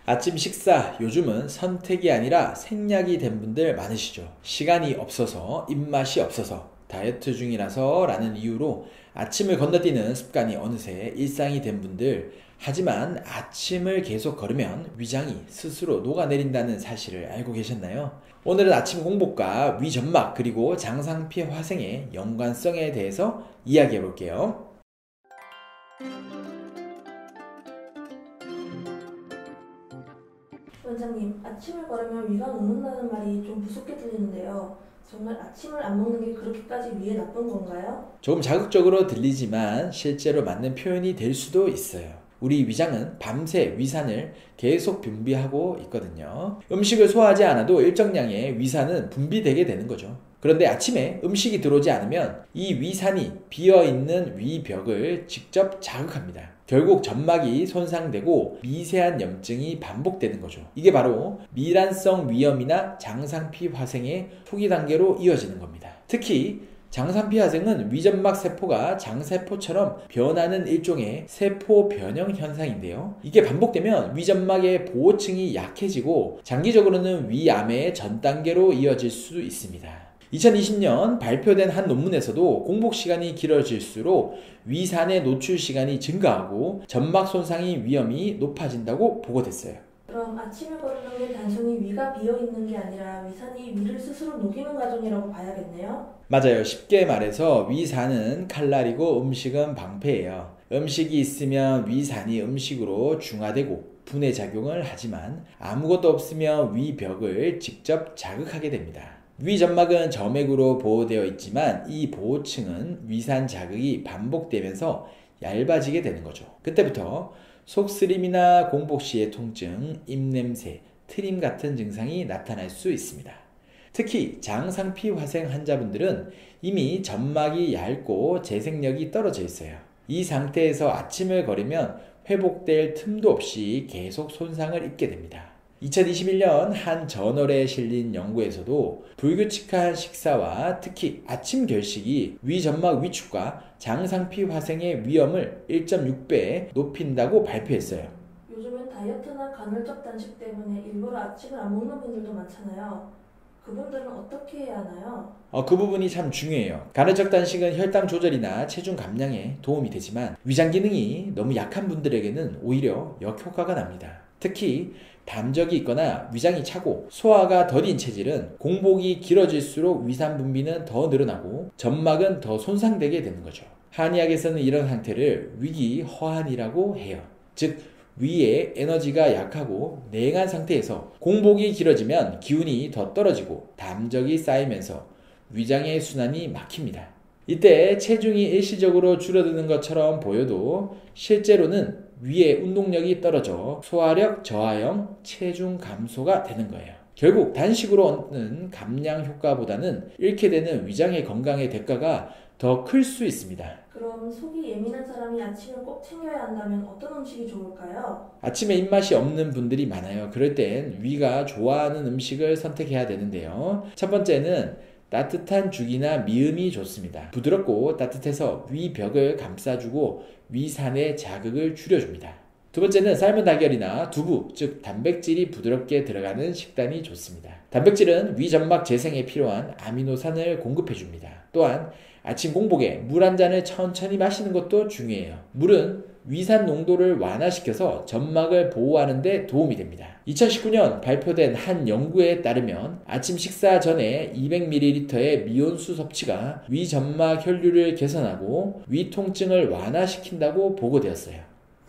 아침 식사 요즘은 선택이 아니라 생략이 된 분들 많으시죠. 시간이 없어서, 입맛이 없어서, 다이어트 중이라서 라는 이유로 아침을 건너뛰는 습관이 어느새 일상이 된 분들. 하지만 아침을 계속 걸으면 위장이 스스로 녹아내린다는 사실을 알고 계셨나요? 오늘은 아침 공복과 위점막 그리고 장상피 화생의 연관성에 대해서 이야기해 볼게요. 원장님, 아침을 걸으면 위가 녹는다는 말이 좀 무섭게 들리는데요. 정말 아침을 안 먹는 게 그렇게까지 위에 나쁜 건가요? 조금 자극적으로 들리지만 실제로 맞는 표현이 될 수도 있어요. 우리 위장은 밤새 위산을 계속 분비하고 있거든요. 음식을 소화하지 않아도 일정량의 위산은 분비되게 되는 거죠. 그런데 아침에 음식이 들어오지 않으면 이 위산이 비어있는 위벽을 직접 자극합니다. 결국 점막이 손상되고 미세한 염증이 반복되는 거죠. 이게 바로 미란성 위염이나 장상피 화생의 초기 단계로 이어지는 겁니다. 특히 장상피 화생은 위점막 세포가 장세포처럼 변하는 일종의 세포 변형 현상인데요. 이게 반복되면 위점막의 보호층이 약해지고 장기적으로는 위암의 전 단계로 이어질 수 있습니다. 2020년 발표된 한 논문에서도 공복 시간이 길어질수록 위산의 노출 시간이 증가하고 점막 손상의 위험이 높아진다고 보고됐어요. 그럼 아침을 거르는 게 단순히 위가 비어있는 게 아니라 위산이 위를 스스로 녹이는 과정이라고 봐야겠네요? 맞아요. 쉽게 말해서 위산은 칼날이고 음식은 방패예요. 음식이 있으면 위산이 음식으로 중화되고 분해 작용을 하지만 아무것도 없으면 위벽을 직접 자극하게 됩니다. 위점막은 점액으로 보호되어 있지만 이 보호층은 위산 자극이 반복되면서 얇아지게 되는 거죠. 그때부터 속쓰림이나 공복 시의 통증, 입냄새, 트림 같은 증상이 나타날 수 있습니다. 특히 장상피 화생 환자분들은 이미 점막이 얇고 재생력이 떨어져 있어요. 이 상태에서 아침을 걸으면 회복될 틈도 없이 계속 손상을 입게 됩니다. 2021년 한 저널에 실린 연구에서도 불규칙한 식사와 특히 아침 결식이 위점막 위축과 장상피 화생의 위험을 1.6배 높인다고 발표했어요. 요즘은 다이어트나 간헐적 단식 때문에 일부러 아침을 안 먹는 분들도 많잖아요. 그분들은 어떻게 해야 하나요? 그 부분이 참 중요해요. 간헐적 단식은 혈당 조절이나 체중 감량에 도움이 되지만 위장 기능이 너무 약한 분들에게는 오히려 역효과가 납니다. 특히 담적이 있거나 위장이 차고 소화가 더딘 체질은 공복이 길어질수록 위산 분비는 더 늘어나고 점막은 더 손상되게 되는 거죠. 한의학에서는 이런 상태를 위기허한이라고 해요. 즉 위의 에너지가 약하고 냉한 상태에서 공복이 길어지면 기운이 더 떨어지고 담적이 쌓이면서 위장의 순환이 막힙니다. 이때 체중이 일시적으로 줄어드는 것처럼 보여도 실제로는 위의 운동력이 떨어져 소화력 저하형 체중 감소가 되는 거예요. 결국 단식으로 얻는 감량 효과보다는 잃게 되는 위장의 건강의 대가가 더 클 수 있습니다. 그럼 속이 예민한 사람이 아침을 꼭 챙겨야 한다면 어떤 음식이 좋을까요? 아침에 입맛이 없는 분들이 많아요. 그럴 땐 위가 좋아하는 음식을 선택해야 되는데요. 첫 번째는 따뜻한 죽이나 미음이 좋습니다. 부드럽고 따뜻해서 위벽을 감싸주고 위산의 자극을 줄여줍니다. 두 번째는 삶은 달걀이나 두부, 즉 단백질이 부드럽게 들어가는 식단이 좋습니다. 단백질은 위점막 재생에 필요한 아미노산을 공급해줍니다. 또한 아침 공복에 물 한 잔을 천천히 마시는 것도 중요해요. 물은 위산 농도를 완화시켜서 점막을 보호하는 데 도움이 됩니다. 2019년 발표된 한 연구에 따르면 아침 식사 전에 200ml의 미온수 섭취가 위점막 혈류를 개선하고 위 통증을 완화시킨다고 보고되었어요.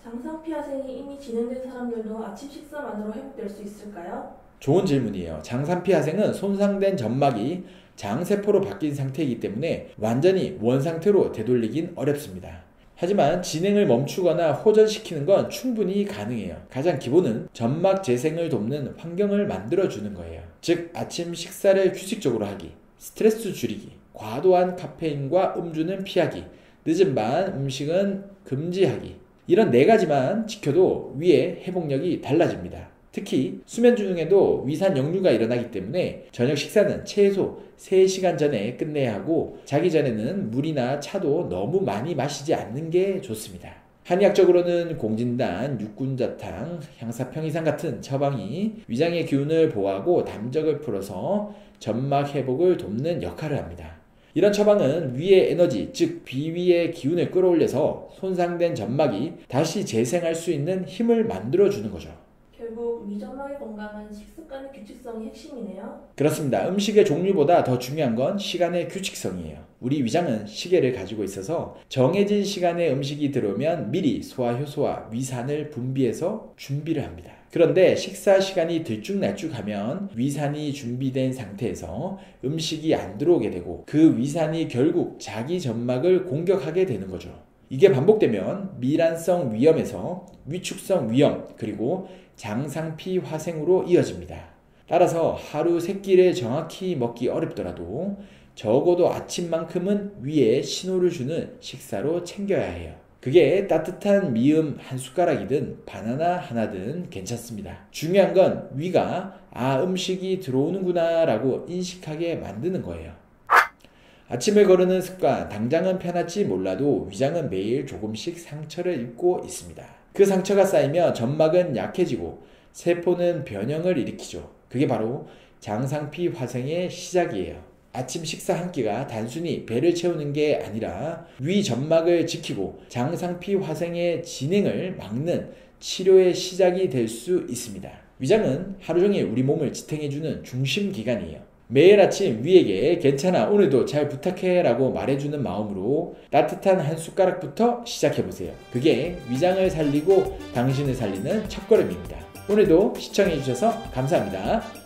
장상피 화생이 이미 진행된 사람들도 아침 식사만으로 회복될 수 있을까요? 좋은 질문이에요. 장상피 화생은 손상된 점막이 장세포로 바뀐 상태이기 때문에 완전히 원상태로 되돌리긴 어렵습니다. 하지만 진행을 멈추거나 호전시키는 건 충분히 가능해요. 가장 기본은 점막 재생을 돕는 환경을 만들어주는 거예요. 즉 아침 식사를 규칙적으로 하기, 스트레스 줄이기, 과도한 카페인과 음주는 피하기, 늦은 밤 음식은 금지하기, 이런 4가지만 지켜도 위의 회복력이 달라집니다. 특히 수면 중에도 위산 역류가 일어나기 때문에 저녁 식사는 최소 3시간 전에 끝내야 하고 자기 전에는 물이나 차도 너무 많이 마시지 않는 게 좋습니다. 한의학적으로는 공진단, 육군자탕, 향사평이상 같은 처방이 위장의 기운을 보호하고 담적을 풀어서 점막 회복을 돕는 역할을 합니다. 이런 처방은 위의 에너지, 즉 비위의 기운을 끌어올려서 손상된 점막이 다시 재생할 수 있는 힘을 만들어주는 거죠. 결국 위점막의 건강은 식습관의 규칙성이 핵심이네요. 그렇습니다. 음식의 종류보다 더 중요한 건 시간의 규칙성이에요. 우리 위장은 시계를 가지고 있어서 정해진 시간에 음식이 들어오면 미리 소화효소와 위산을 분비해서 준비를 합니다. 그런데 식사 시간이 들쭉날쭉하면 위산이 준비된 상태에서 음식이 안 들어오게 되고 그 위산이 결국 자기 점막을 공격하게 되는 거죠. 이게 반복되면 미란성 위염에서 위축성 위염 그리고 장상피 화생으로 이어집니다. 따라서 하루 3끼를 정확히 먹기 어렵더라도 적어도 아침만큼은 위에 신호를 주는 식사로 챙겨야 해요. 그게 따뜻한 미음 한 숟가락이든 바나나 하나든 괜찮습니다. 중요한 건 위가 음식이 들어오는구나 라고 인식하게 만드는 거예요. 아침을 거르는 습관, 당장은 편할지 몰라도 위장은 매일 조금씩 상처를 입고 있습니다. 그 상처가 쌓이면 점막은 약해지고 세포는 변형을 일으키죠. 그게 바로 장상피 화생의 시작이에요. 아침 식사 한 끼가 단순히 배를 채우는 게 아니라 위 점막을 지키고 장상피 화생의 진행을 막는 치료의 시작이 될 수 있습니다. 위장은 하루 종일 우리 몸을 지탱해주는 중심기관이에요. 매일 아침 위에게 괜찮아 오늘도 잘 부탁해 라고 말해주는 마음으로 따뜻한 한 숟가락부터 시작해보세요. 그게 위장을 살리고 당신을 살리는 첫걸음입니다. 오늘도 시청해주셔서 감사합니다.